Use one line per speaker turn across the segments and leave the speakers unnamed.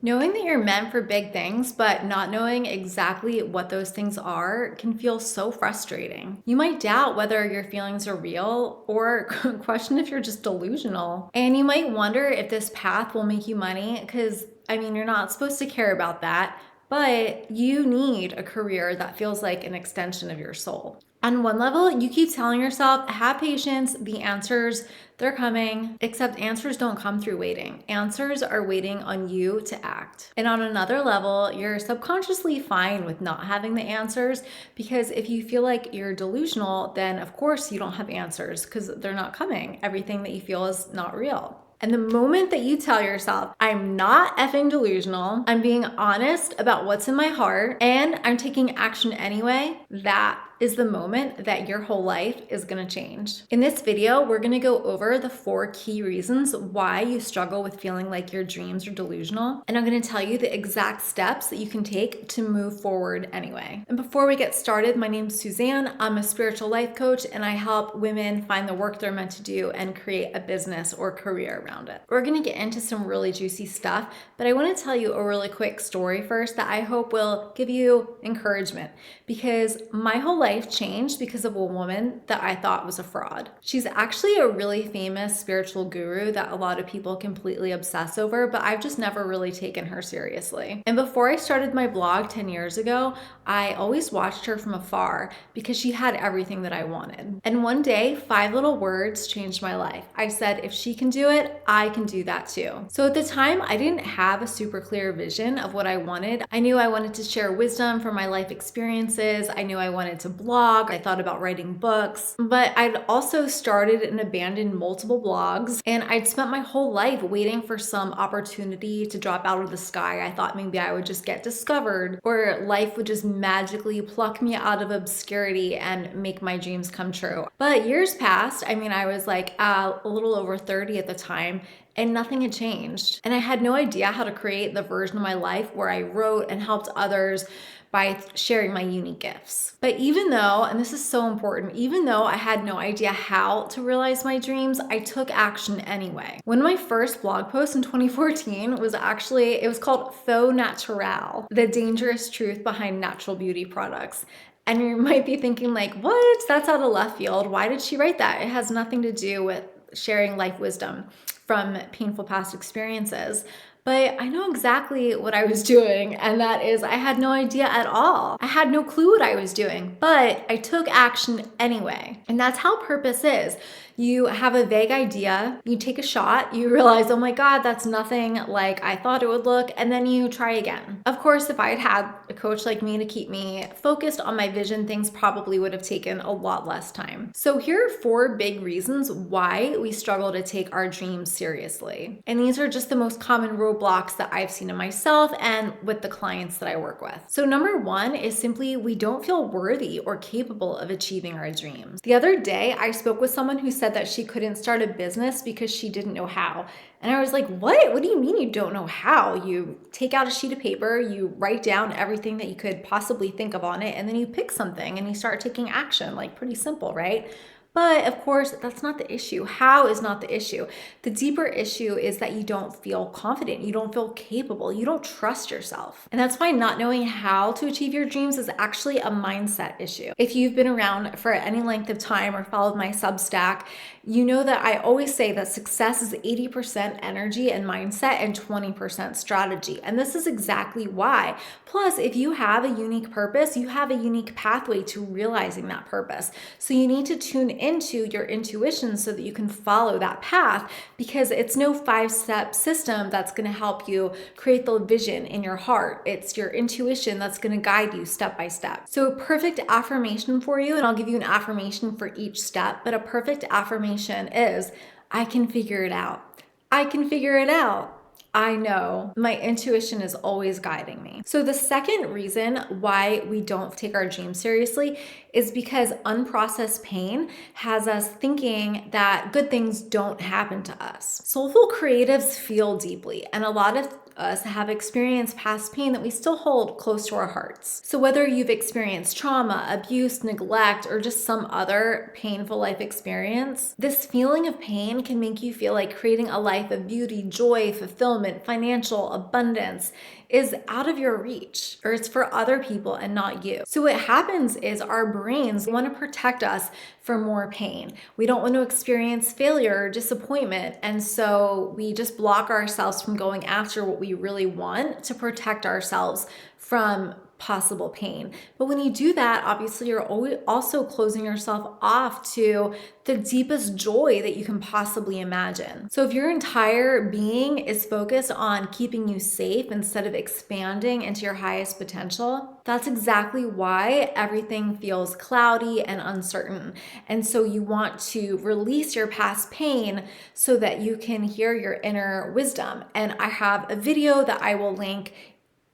Knowing that you're meant for big things, but not knowing exactly what those things are can feel so frustrating. You might doubt whether your feelings are real or question if you're just delusional. And you might wonder if this path will make you money because, you're not supposed to care about that, but you need a career that feels like an extension of your soul. On one level, you keep telling yourself, have patience, the answers, they're coming, except answers don't come through waiting. Answers are waiting on you to act. And on another level, you're subconsciously fine with not having the answers because if you feel like you're delusional, then of course you don't have answers because they're not coming. Everything that you feel is not real. And the moment that you tell yourself, I'm not effing delusional, I'm being honest about what's in my heart, and I'm taking action anyway, that is the moment that your whole life is gonna change. In this video, we're gonna go over the 4 key reasons why you struggle with feeling like your dreams are delusional. And I'm gonna tell you the exact steps that you can take to move forward anyway. And before we get started, my name's Suzanne. I'm a spiritual life coach and I help women find the work they're meant to do and create a business or career around it. We're gonna get into some really juicy stuff, but I wanna tell you a really quick story first that I hope will give you encouragement because my whole life changed because of a woman that I thought was a fraud. She's actually a really famous spiritual guru that a lot of people completely obsess over, but I've just never really taken her seriously. And before I started my blog 10 years ago, I always watched her from afar because she had everything that I wanted. And one day, 5 little words changed my life. I said, if she can do it, I can do that too. So at the time, I didn't have a super clear vision of what I wanted. I knew I wanted to share wisdom from my life experiences. I knew I wanted to blog. I thought about writing books, but I'd also started and abandoned multiple blogs, and I'd spent my whole life waiting for some opportunity to drop out of the sky. I thought maybe I would just get discovered, or life would just magically pluck me out of obscurity and make my dreams come true. But years passed. I was like a little over 30 at the time, and nothing had changed. And I had no idea how to create the version of my life where I wrote and helped others by sharing my unique gifts. But even though, and this is so important, even though I had no idea how to realize my dreams, I took action anyway. One of my first blog posts in 2014 was it was called Faux Naturel, the dangerous truth behind natural beauty products. And you might be thinking like, what? That's out of left field. Why did she write that? It has nothing to do with sharing life wisdom from painful past experiences. But I know exactly what I was doing, and that is I had no idea at all. I had no clue what I was doing, but I took action anyway. And that's how purpose is. You have a vague idea, you take a shot, you realize, oh my God, that's nothing like I thought it would look, and then you try again. Of course, if I had had a coach like me to keep me focused on my vision, things probably would have taken a lot less time. So here are 4 big reasons why we struggle to take our dreams seriously. And these are just the most common roadblocks that I've seen in myself and with the clients that I work with. So number 1 is simply we don't feel worthy or capable of achieving our dreams. The other day, I spoke with someone who said that she couldn't start a business because she didn't know how. And I was like, what? What do you mean you don't know how? You take out a sheet of paper, you write down everything that you could possibly think of on it, and then you pick something and you start taking action. Like, pretty simple, right? But of course, that's not the issue. How is not the issue. The deeper issue is that you don't feel confident, you don't feel capable, you don't trust yourself. And that's why not knowing how to achieve your dreams is actually a mindset issue. If you've been around for any length of time or followed my Substack, you know that I always say that success is 80% energy and mindset and 20% strategy. And this is exactly why. Plus, if you have a unique purpose, you have a unique pathway to realizing that purpose. So you need to tune into your intuition so that you can follow that path, because it's no 5-step system that's going to help you create the vision in your heart. It's your intuition that's going to guide you step by step. So a perfect affirmation for you, and I'll give you an affirmation for each step, but a perfect affirmation is, I can figure it out. I can figure it out. I know my intuition is always guiding me. So the second reason why we don't take our dreams seriously is because unprocessed pain has us thinking that good things don't happen to us. Soulful creatives feel deeply, and a lot of us have experienced past pain that we still hold close to our hearts. So whether you've experienced trauma, abuse, neglect, or just some other painful life experience, this feeling of pain can make you feel like creating a life of beauty, joy, fulfillment, financial abundance is out of your reach, or it's for other people and not you. So what happens is our brains want to protect us from more pain. We don't want to experience failure or disappointment. And so we just block ourselves from going after what we really want to protect ourselves from possible pain. But when you do that, obviously you're also closing yourself off to the deepest joy that you can possibly imagine. So if your entire being is focused on keeping you safe instead of expanding into your highest potential, that's exactly why everything feels cloudy and uncertain. And so you want to release your past pain so that you can hear your inner wisdom. And I have a video that I will link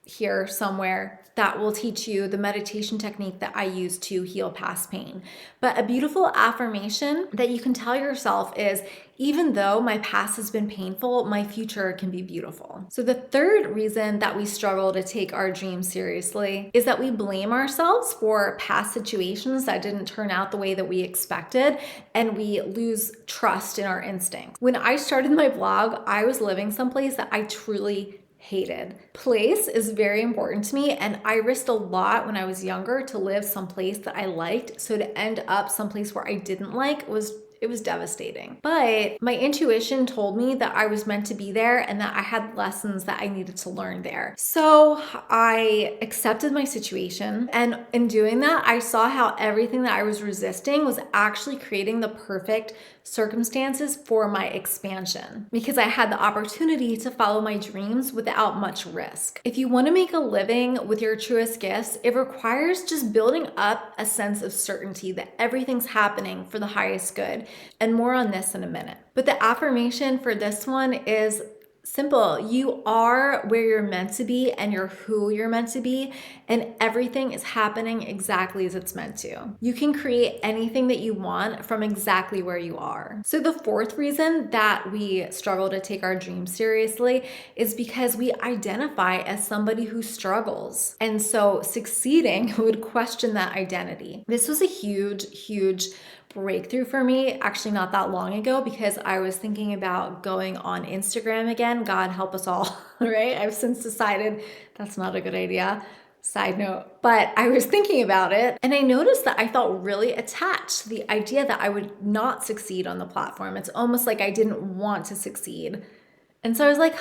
here somewhere that will teach you the meditation technique that I use to heal past pain. But a beautiful affirmation that you can tell yourself is, even though my past has been painful, my future can be beautiful. So the third reason that we struggle to take our dreams seriously is that we blame ourselves for past situations that didn't turn out the way that we expected, and we lose trust in our instincts. When I started my blog, I was living someplace that I truly hated. Place is very important to me, and I risked a lot when I was younger to live someplace that I liked. So to end up someplace where I didn't like was devastating. But my intuition told me that I was meant to be there and that I had lessons that I needed to learn there. So I accepted my situation, and in doing that, I saw how everything that I was resisting was actually creating the perfect circumstances for my expansion, because I had the opportunity to follow my dreams without much risk. If you want to make a living with your truest gifts, it requires just building up a sense of certainty that everything's happening for the highest good. And more on this in a minute. But the affirmation for this one is simple. You are where you're meant to be, and you're who you're meant to be, and everything is happening exactly as it's meant to. You can create anything that you want from exactly where you are. So the fourth reason that we struggle to take our dreams seriously is because we identify as somebody who struggles. And so succeeding would question that identity. This was a huge breakthrough for me actually not that long ago, because I was thinking about going on Instagram again. God help us all, right? I've since decided that's not a good idea. Side note, but I was thinking about it, and I noticed that I felt really attached to the idea that I would not succeed on the platform. It's almost like I didn't want to succeed. And so I was like,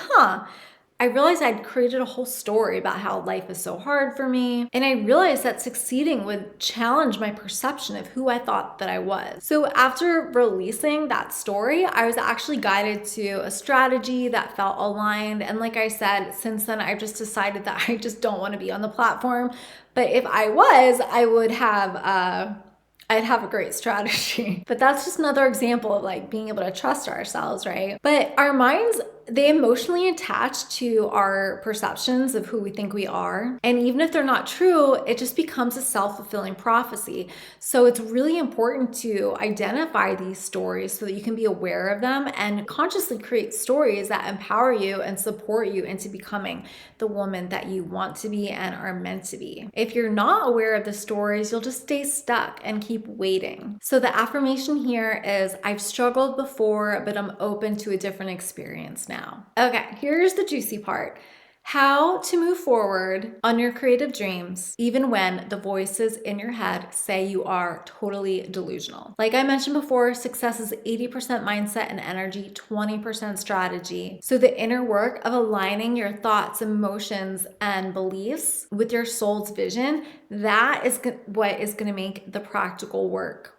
I realized I'd created a whole story about how life is so hard for me. And I realized that succeeding would challenge my perception of who I thought that I was. So after releasing that story, I was actually guided to a strategy that felt aligned. And like I said, since then, I've just decided that I just don't want to be on the platform. But if I was, I would have I'd have a great strategy. But that's just another example of like being able to trust ourselves, right? But our minds, they emotionally attach to our perceptions of who we think we are. And even if they're not true, it just becomes a self-fulfilling prophecy. So it's really important to identify these stories so that you can be aware of them and consciously create stories that empower you and support you into becoming the woman that you want to be and are meant to be. If you're not aware of the stories, you'll just stay stuck and keep waiting. So the affirmation here is, I've struggled before, but I'm open to a different experience now. Okay, here's the juicy part. How to move forward on your creative dreams, even when the voices in your head say you are totally delusional. Like I mentioned before, success is 80% mindset and energy, 20% strategy. So the inner work of aligning your thoughts, emotions, and beliefs with your soul's vision, that is what is going to make the practical work.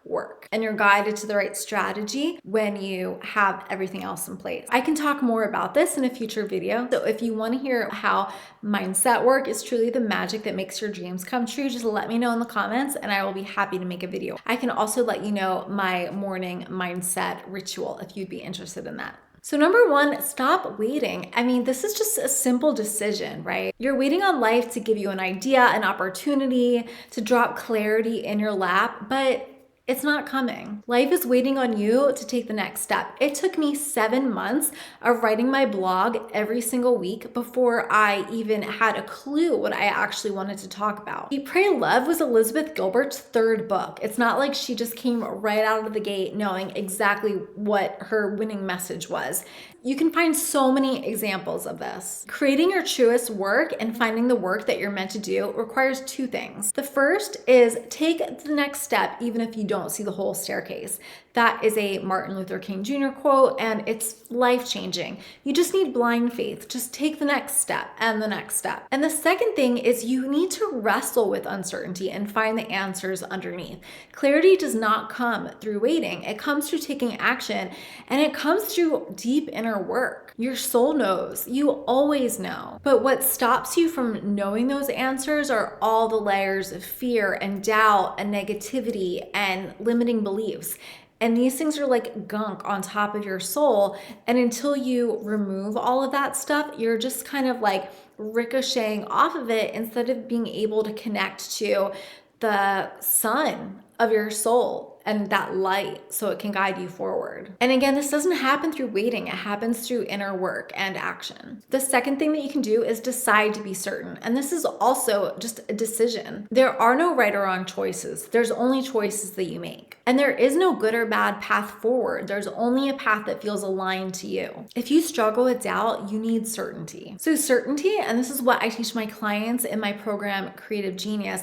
And you're guided to the right strategy when you have everything else in place. I can talk more about this in a future video. So if you want to hear how mindset work is truly the magic that makes your dreams come true, just let me know in the comments and I will be happy to make a video. I can also let you know my morning mindset ritual if you'd be interested in that. So number one, stop waiting. I mean, this is just a simple decision, right? You're waiting on life to give you an idea, an opportunity, to drop clarity in your lap, but It's not coming. Life is waiting on you to take the next step. It took me 7 months of writing my blog every single week before I even had a clue what I actually wanted to talk about. Eat, Pray, Love was Elizabeth Gilbert's third book. It's not like she just came right out of the gate knowing exactly what her winning message was. You can find so many examples of this. Creating your truest work and finding the work that you're meant to do requires two things. The first is take the next step even if you don't see the whole staircase. That is a Martin Luther King Jr. quote, and it's life-changing. You just need blind faith. Just take the next step and the next step. And the second thing is you need to wrestle with uncertainty and find the answers underneath. Clarity does not come through waiting. It comes through taking action, and it comes through deep inner work. Your soul knows. You always know. But what stops you from knowing those answers are all the layers of fear and doubt and negativity and limiting beliefs. And these things are like gunk on top of your soul. And until you remove all of that stuff, you're just kind of like ricocheting off of it instead of being able to connect to the sun of your soul and that light so it can guide you forward. And again, this doesn't happen through waiting. It happens through inner work and action. The second thing that you can do is decide to be certain. And this is also just a decision. There are no right or wrong choices. There's only choices that you make. And there is no good or bad path forward. There's only a path that feels aligned to you. If you struggle with doubt, you need certainty. So certainty, and this is what I teach my clients in my program, Creative Genius,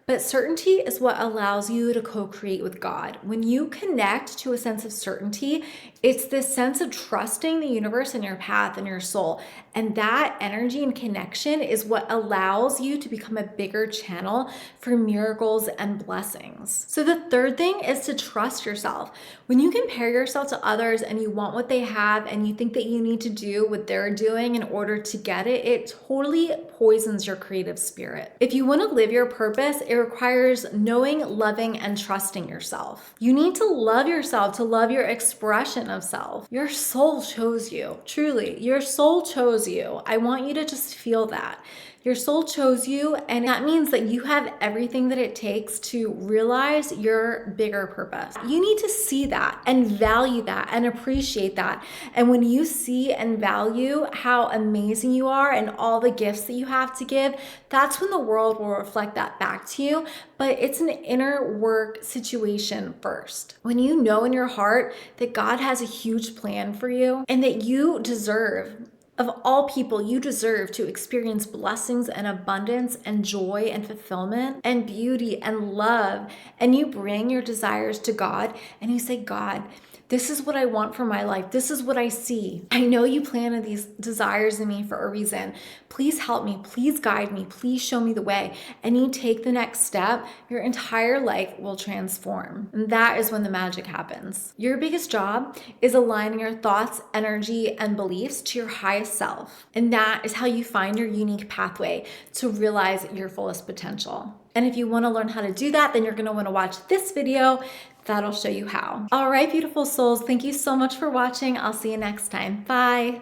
but certainty is what allows you to co-create with God. When you connect to a sense of certainty, it's this sense of trusting the universe and your path and your soul. And that energy and connection is what allows you to become a bigger channel for miracles and blessings. So the third thing is to trust yourself. When you compare yourself to others and you want what they have and you think that you need to do what they're doing in order to get it, it totally poisons your creative spirit. If you want to live your purpose, it requires knowing, loving, and trusting yourself. You need to love yourself, to love your expression of self. Your soul chose you, truly. Your soul chose you. I want you to just feel that. Your soul chose you, and that means that you have everything that it takes to realize your bigger purpose. You need to see that and value that and appreciate that. And when you see and value how amazing you are and all the gifts that you have to give, that's when the world will reflect that back to you. But it's an inner work situation first. When you know in your heart that God has a huge plan for you and that you deserve, of all people, you deserve to experience blessings and abundance and joy and fulfillment and beauty and love. And you bring your desires to God and you say, God, this is what I want for my life. This is what I see. I know you planted these desires in me for a reason. Please help me. Please guide me. Please show me the way. And you take the next step, your entire life will transform. And that is when the magic happens. Your biggest job is aligning your thoughts, energy, and beliefs to your highest self. And that is how you find your unique pathway to realize your fullest potential. And if you want to learn how to do that, then you're going to want to watch this video. That'll show you how. All right, beautiful souls. Thank you so much for watching. I'll see you next time. Bye.